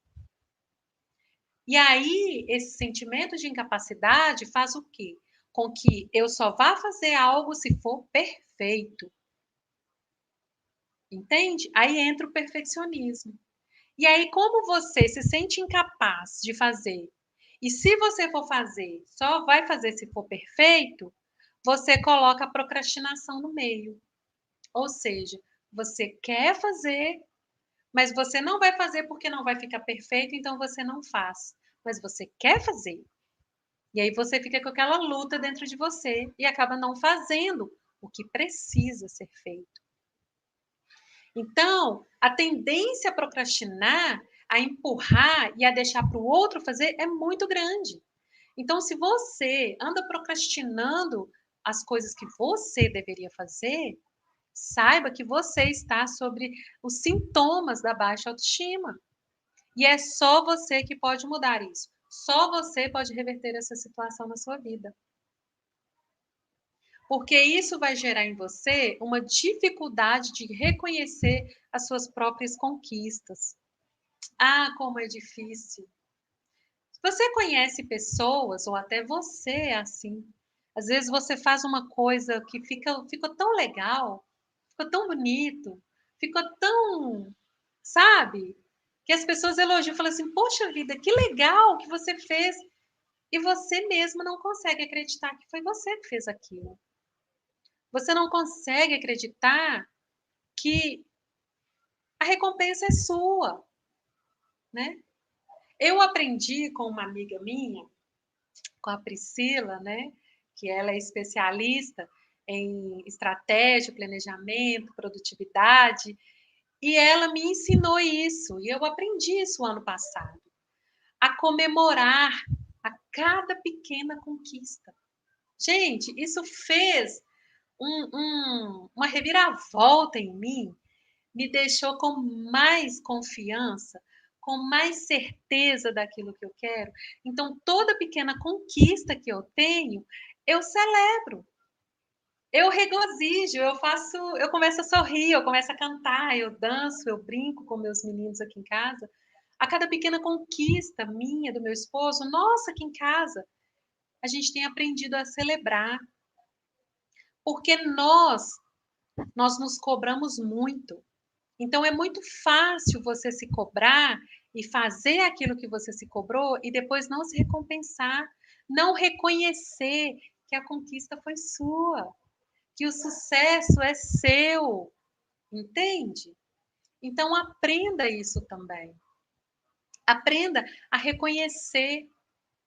E aí, esse sentimento de incapacidade faz o quê? Com que eu só vá fazer algo se for perfeito, entende? Aí entra o perfeccionismo. E aí, como você se sente incapaz de fazer, e se você for fazer, só vai fazer se for perfeito, você coloca a procrastinação no meio. Ou seja, você quer fazer, mas você não vai fazer porque não vai ficar perfeito, então você não faz. Mas você quer fazer. E aí você fica com aquela luta dentro de você e acaba não fazendo o que precisa ser feito. Então, a tendência a procrastinar, a empurrar e a deixar para o outro fazer é muito grande. Então, se você anda procrastinando as coisas que você deveria fazer, saiba que você está sobre os sintomas da baixa autoestima. E é só você que pode mudar isso. Só você pode reverter essa situação na sua vida. Porque isso vai gerar em você uma dificuldade de reconhecer as suas próprias conquistas. Ah, como é difícil. Você conhece pessoas, ou até você é assim. Às vezes você faz uma coisa que ficou tão legal, ficou tão bonito, ficou tão, sabe? Que as pessoas elogiam, falam assim: poxa vida, que legal que você fez. E você mesmo não consegue acreditar que foi você que fez aquilo. Você não consegue acreditar que a recompensa é sua, né? Eu aprendi com uma amiga minha, com a Priscila, né? Que ela é especialista em estratégia, planejamento, produtividade, e ela me ensinou isso, e eu aprendi isso ano passado, a comemorar a cada pequena conquista. Gente, isso fez uma reviravolta em mim, me deixou com mais confiança, com mais certeza daquilo que eu quero. Então, toda pequena conquista que eu tenho, eu celebro. Eu regozijo, eu começo a sorrir, eu começo a cantar, eu danço, eu brinco com meus meninos aqui em casa. A cada pequena conquista minha, do meu esposo, nossa, aqui em casa, a gente tem aprendido a celebrar, porque nós nos cobramos muito. Então é muito fácil você se cobrar e fazer aquilo que você se cobrou e depois não se recompensar, não reconhecer que a conquista foi sua, que o sucesso é seu, entende? Então aprenda isso também. Aprenda a reconhecer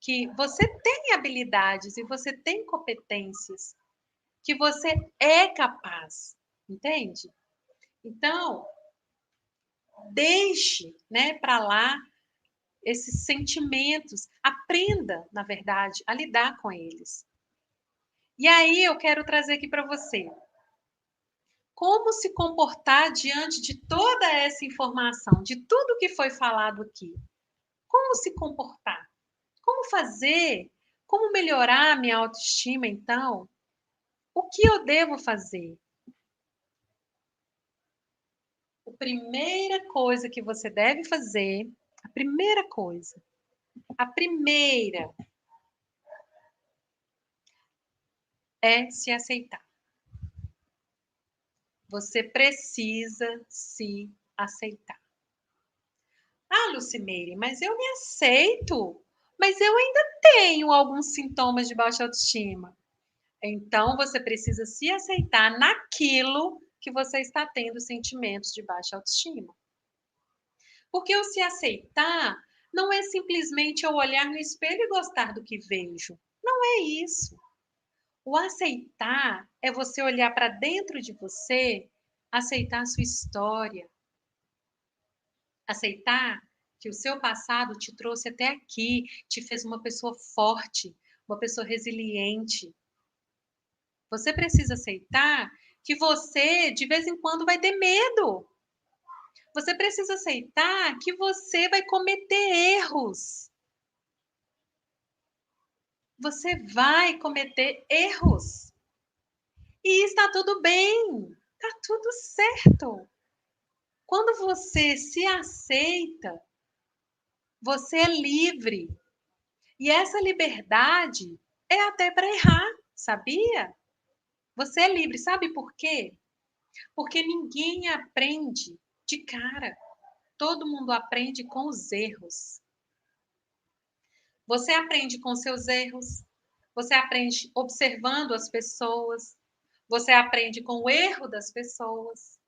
que você tem habilidades e você tem competências, que você é capaz, entende? Então, deixe, né, para lá esses sentimentos, aprenda, na verdade, a lidar com eles. E aí eu quero trazer aqui para você como se comportar diante de toda essa informação, de tudo que foi falado aqui. Como se comportar? Como fazer? Como melhorar a minha autoestima, então? O que eu devo fazer? A primeira coisa que você deve fazer, a primeira coisa, a primeira é se aceitar. Você precisa se aceitar. Ah, Lucimeire, mas eu me aceito. Mas eu ainda tenho alguns sintomas de baixa autoestima. Então, você precisa se aceitar naquilo que você está tendo sentimentos de baixa autoestima. Porque o se aceitar não é simplesmente eu olhar no espelho e gostar do que vejo. Não é isso. O aceitar é você olhar para dentro de você, aceitar a sua história, aceitar que o seu passado te trouxe até aqui, te fez uma pessoa forte, uma pessoa resiliente. Você precisa aceitar que você, de vez em quando, vai ter medo. Você precisa aceitar que você vai cometer erros. Você vai cometer erros. E está tudo bem. Está tudo certo. Quando você se aceita, Você é livre. E essa liberdade é até para errar, sabia? Você é livre, sabe por quê? Porque ninguém aprende de cara. Todo mundo aprende com os erros. Você aprende com seus erros, você aprende observando as pessoas, você aprende com o erro das pessoas,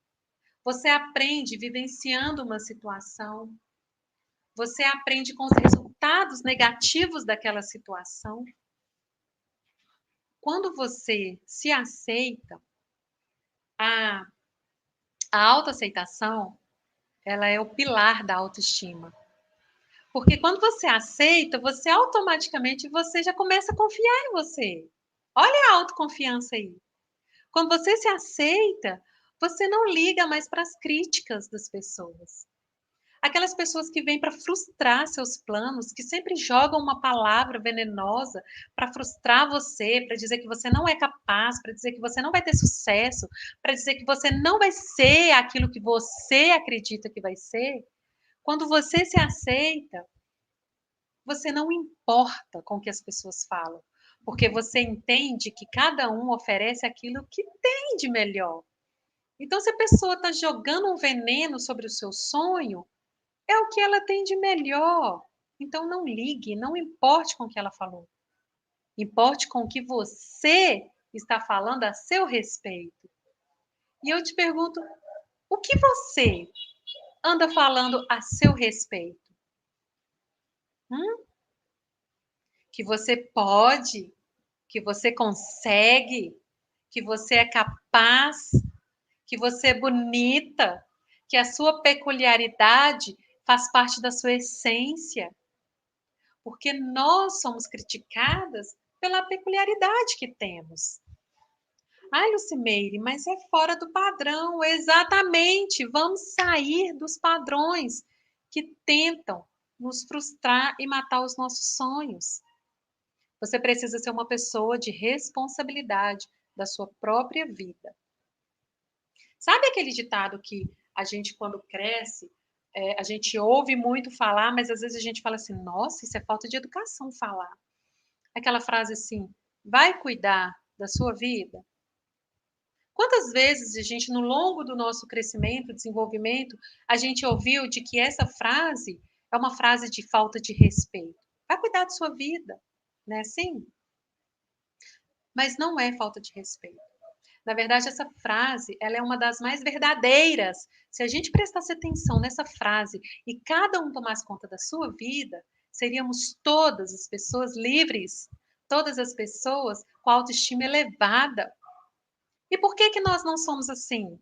você aprende vivenciando uma situação, você aprende com os resultados negativos daquela situação. Quando você se aceita, a, a autoaceitação, ela é o pilar da autoestima. Porque quando você aceita, você automaticamente você já começa a confiar em você. Olha a autoconfiança aí. Quando você se aceita, você não liga mais para as críticas das pessoas. Aquelas pessoas que vêm para frustrar seus planos, que sempre jogam uma palavra venenosa para frustrar você, para dizer que você não é capaz, para dizer que você não vai ter sucesso, para dizer que você não vai ser aquilo que você acredita que vai ser. Quando você se aceita, você não importa com o que as pessoas falam, porque você entende que cada um oferece aquilo que tem de melhor. Então, se a pessoa está jogando um veneno sobre o seu sonho, é o que ela tem de melhor. Então, não ligue, não importe com o que ela falou. Importe com o que você está falando a seu respeito. E eu te pergunto, o que você anda falando a seu respeito? Que você pode, que você consegue, que você é capaz, que você é bonita, que a sua peculiaridade faz parte da sua essência. Porque nós somos criticadas pela peculiaridade que temos. Ai, Lucimeire, mas é fora do padrão. Exatamente. Vamos sair dos padrões que tentam nos frustrar e matar os nossos sonhos. Você precisa ser uma pessoa de responsabilidade da sua própria vida. Sabe aquele ditado que a gente, quando cresce, a gente ouve muito falar, mas às vezes a gente fala assim, nossa, isso é falta de educação falar. Aquela frase assim, vai cuidar da sua vida? Quantas vezes a gente, no longo do nosso crescimento, desenvolvimento, a gente ouviu de que essa frase é uma frase de falta de respeito? Vai cuidar da sua vida, não é assim? Mas não é falta de respeito. Na verdade, essa frase, ela é uma das mais verdadeiras. Se a gente prestasse atenção nessa frase e cada um tomasse conta da sua vida, seríamos todas as pessoas livres, todas as pessoas com autoestima elevada. E por que que nós não somos assim?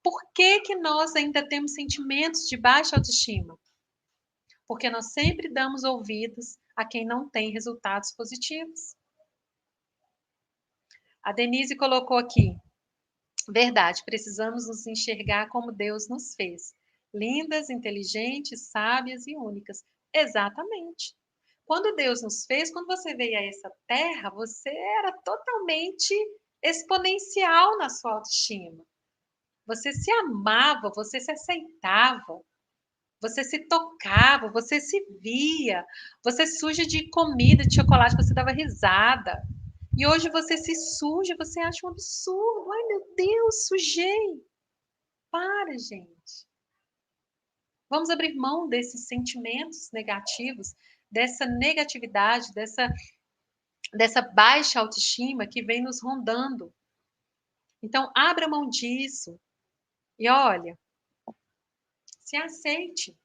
Por que que nós ainda temos sentimentos de baixa autoestima? Porque nós sempre damos ouvidos a quem não tem resultados positivos. A Denise colocou aqui, verdade, precisamos nos enxergar como Deus nos fez. Lindas, inteligentes, sábias e únicas. Exatamente. Quando Deus nos fez, quando você veio a essa terra, você era totalmente exponencial na sua autoestima. Você se amava, você se aceitava, você se tocava, você se via, você suja de comida, de chocolate, você dava risada. E hoje você se suja, você acha um absurdo. Ai, meu Deus, sujei. Para, gente. Vamos abrir mão desses sentimentos negativos, dessa negatividade, dessa baixa autoestima que vem nos rondando. Então, abra mão disso. E olha, se aceite.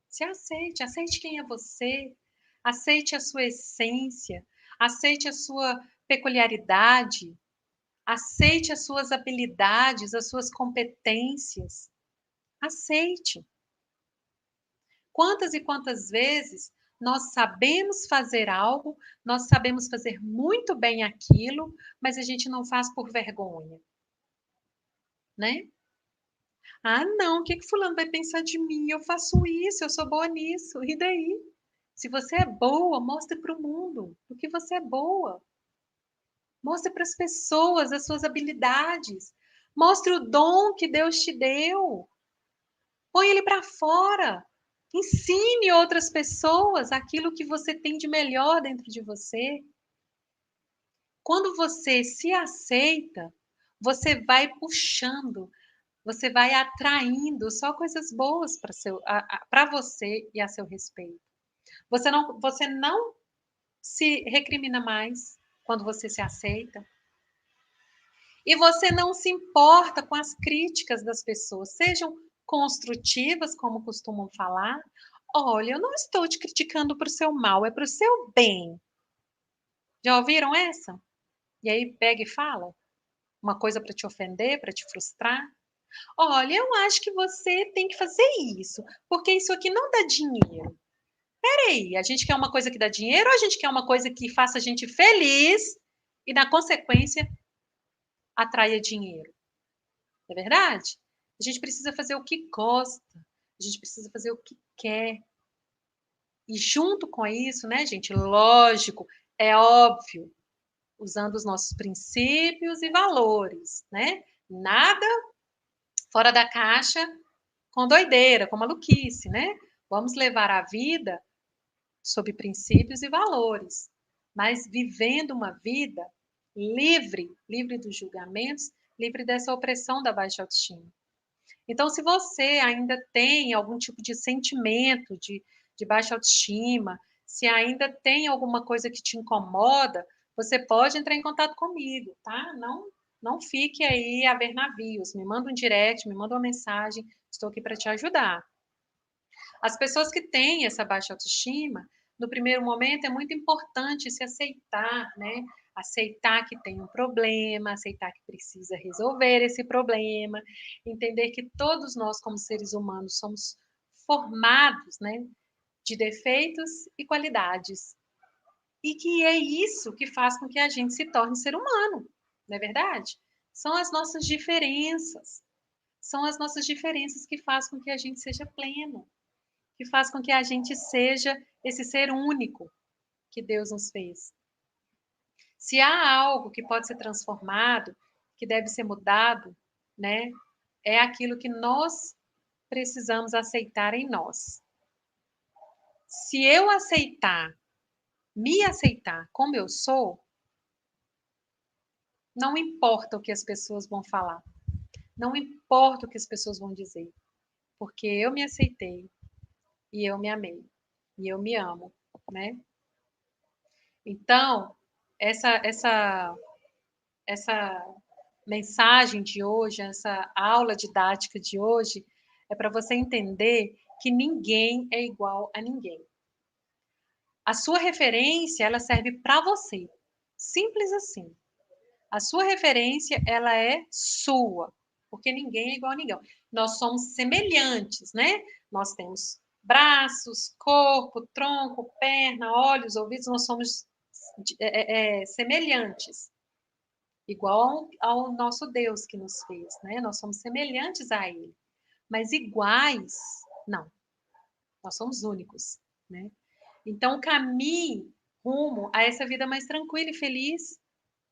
Se aceite, aceite quem é você, aceite a sua essência, aceite a sua peculiaridade, aceite as suas habilidades, as suas competências. Aceite. Quantas e quantas vezes nós sabemos fazer algo, nós sabemos fazer muito bem aquilo, mas a gente não faz por vergonha, né? Ah, não, o que que fulano vai pensar de mim? Eu faço isso, eu sou boa nisso. E daí? Se você é boa, mostre para o mundo o que você é boa. Mostre para as pessoas as suas habilidades. Mostre o dom que Deus te deu. Põe ele para fora. Ensine outras pessoas aquilo que você tem de melhor dentro de você. Quando você se aceita, você vai puxando, você vai atraindo só coisas boas para você e a seu respeito. Você não se recrimina mais quando você se aceita. E você não se importa com as críticas das pessoas, sejam construtivas, como costumam falar. Olha, eu não estou te criticando para o seu mal, é para o seu bem. Já ouviram essa? E aí pega e fala uma coisa para te ofender, para te frustrar. Olha, eu acho que você tem que fazer isso, porque isso aqui não dá dinheiro. Peraí, a gente quer uma coisa que dá dinheiro ou a gente quer uma coisa que faça a gente feliz e, na consequência, atraia dinheiro? Não é verdade? A gente precisa fazer o que gosta, a gente precisa fazer o que quer. E junto com isso, né, gente, lógico, é óbvio, usando os nossos princípios e valores, né? Nada fora da caixa com doideira, com maluquice, né? Vamos levar a vida sob princípios e valores, mas vivendo uma vida livre, livre dos julgamentos, livre dessa opressão da baixa autoestima. Então, se você ainda tem algum tipo de sentimento de baixa autoestima, se ainda tem alguma coisa que te incomoda, você pode entrar em contato comigo, tá? Não fique aí a ver navios. Me manda um direct, me manda uma mensagem, estou aqui para te ajudar. As pessoas que têm essa baixa autoestima, no primeiro momento é muito importante se aceitar, né? Aceitar que tem um problema, aceitar que precisa resolver esse problema, entender que todos nós, como seres humanos, somos formados, né, de defeitos e qualidades. E que é isso que faz com que a gente se torne ser humano, não é verdade? São as nossas diferenças. São as nossas diferenças que fazem com que a gente seja pleno, que faz com que a gente seja esse ser único que Deus nos fez. Se há algo que pode ser transformado, que deve ser mudado, né, é aquilo que nós precisamos aceitar em nós. Se eu aceitar, me aceitar como eu sou, não importa o que as pessoas vão falar, não importa o que as pessoas vão dizer, porque eu me aceitei e eu me amei e eu me amo, né? Então, essa mensagem de hoje, essa aula didática de hoje, é para você entender que ninguém é igual a ninguém. A sua referência, ela serve para você. Simples assim. A sua referência, ela é sua, porque ninguém é igual a ninguém. Nós somos semelhantes, né? Nós temos braços, corpo, tronco, perna, olhos, ouvidos, nós somos semelhantes, igual ao nosso Deus que nos fez, né? Nós somos semelhantes a Ele, mas iguais, não. Nós somos únicos, né? Então, caminhe rumo a essa vida mais tranquila e feliz,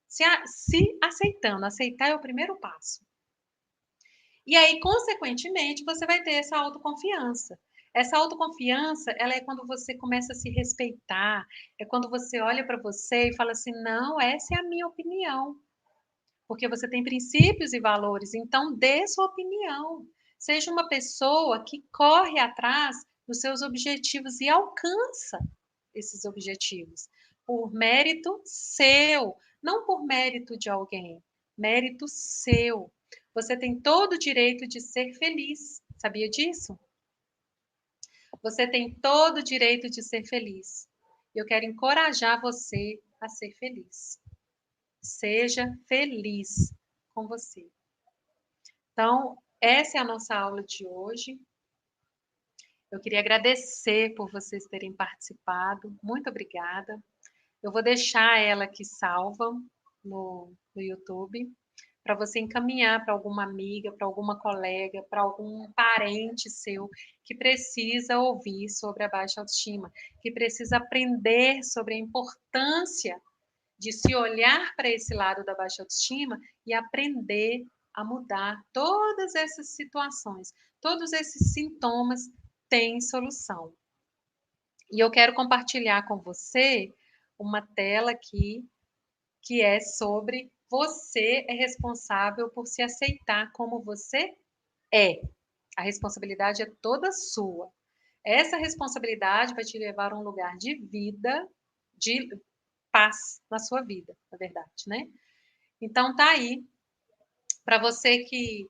se aceitando. Aceitar é o primeiro passo. E aí, consequentemente, você vai ter essa autoconfiança. Essa autoconfiança, ela é quando você começa a se respeitar, é quando você olha para você e fala assim: não, essa é a minha opinião. Porque você tem princípios e valores, então dê sua opinião. Seja uma pessoa que corre atrás dos seus objetivos e alcança esses objetivos por mérito seu, não por mérito de alguém, mérito seu. Você tem todo o direito de ser feliz. Sabia disso? Você tem todo o direito de ser feliz. Eu quero encorajar você a ser feliz. Seja feliz com você. Então, essa é a nossa aula de hoje. Eu queria agradecer por vocês terem participado. Muito obrigada. Eu vou deixar ela aqui salva no YouTube, para você encaminhar para alguma amiga, para alguma colega, para algum parente seu que precisa ouvir sobre a baixa autoestima, que precisa aprender sobre a importância de se olhar para esse lado da baixa autoestima e aprender a mudar todas essas situações, todos esses sintomas tem solução. E eu quero compartilhar com você uma tela aqui que é sobre você é responsável por se aceitar como você é. A responsabilidade é toda sua. Essa responsabilidade vai te levar a um lugar de vida, de paz na sua vida, na verdade, né? Então tá aí, para você que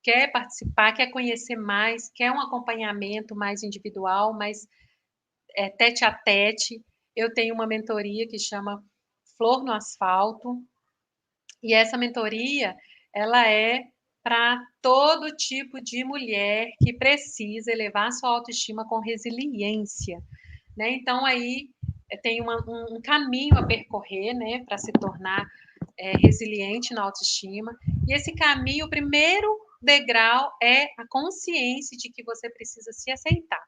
quer participar, quer conhecer mais, quer um acompanhamento mais individual, mais tete a tete, eu tenho uma mentoria que chama Flor no Asfalto, e essa mentoria, ela é para todo tipo de mulher que precisa elevar sua autoestima com resiliência, né? Então aí tem um caminho a percorrer, né, para se tornar resiliente na autoestima. E esse caminho, o primeiro degrau é a consciência de que você precisa se aceitar.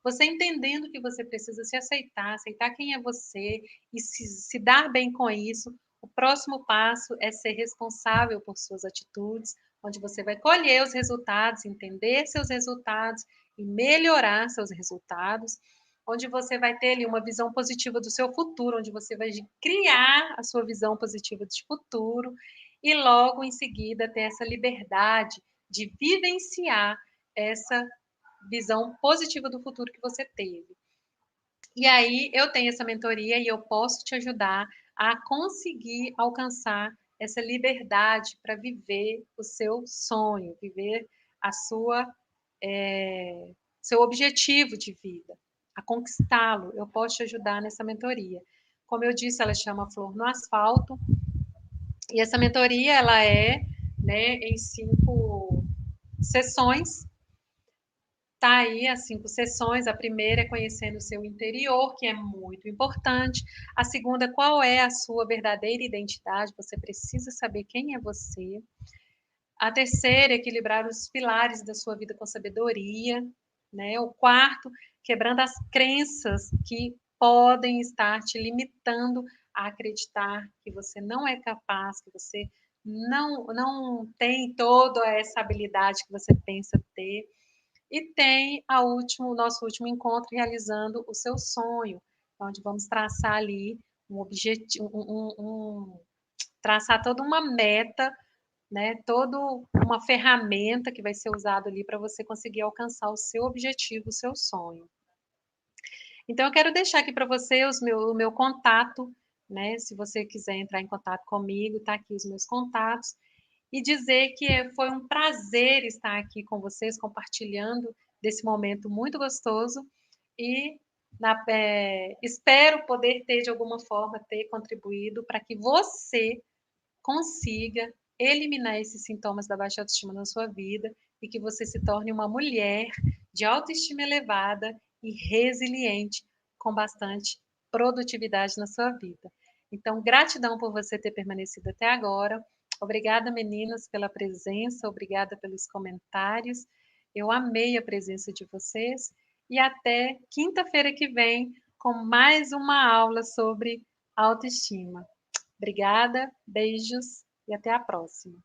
Você entendendo que você precisa se aceitar, aceitar quem é você e se dar bem com isso, o próximo passo é ser responsável por suas atitudes, onde você vai colher os resultados, entender seus resultados e melhorar seus resultados, onde você vai ter ali uma visão positiva do seu futuro, onde você vai criar a sua visão positiva de futuro e logo em seguida ter essa liberdade de vivenciar essa visão positiva do futuro que você teve. E aí eu tenho essa mentoria e eu posso te ajudar a conseguir alcançar essa liberdade para viver o seu sonho, viver a sua seu objetivo de vida, a conquistá-lo. Eu posso te ajudar nessa mentoria. Como eu disse, ela chama Flor no Asfalto e essa mentoria ela é, né, em 5 sessões. Tá aí as 5 sessões. A primeira é conhecendo o seu interior, que é muito importante. A segunda, qual é a sua verdadeira identidade? Você precisa saber quem é você. A terceira, equilibrar os pilares da sua vida com sabedoria, né? O quarto, quebrando as crenças que podem estar te limitando a acreditar que você não é capaz, que você não tem toda essa habilidade que você pensa ter. E tem o nosso último encontro realizando o seu sonho, onde vamos traçar ali um objetivo, traçar toda uma meta, né? Toda uma ferramenta que vai ser usada ali para você conseguir alcançar o seu objetivo, o seu sonho. Então, eu quero deixar aqui para você o meu contato, né? Se você quiser entrar em contato comigo, tá aqui os meus contatos e dizer que foi um prazer estar aqui com vocês, compartilhando desse momento muito gostoso e espero poder ter, de alguma forma, ter contribuído para que você consiga eliminar esses sintomas da baixa autoestima na sua vida e que você se torne uma mulher de autoestima elevada e resiliente, com bastante produtividade na sua vida. Então, gratidão por você ter permanecido até agora. Obrigada, meninas, pela presença, obrigada pelos comentários. Eu amei a presença de vocês e até quinta-feira que vem com mais uma aula sobre autoestima. Obrigada, beijos e até a próxima.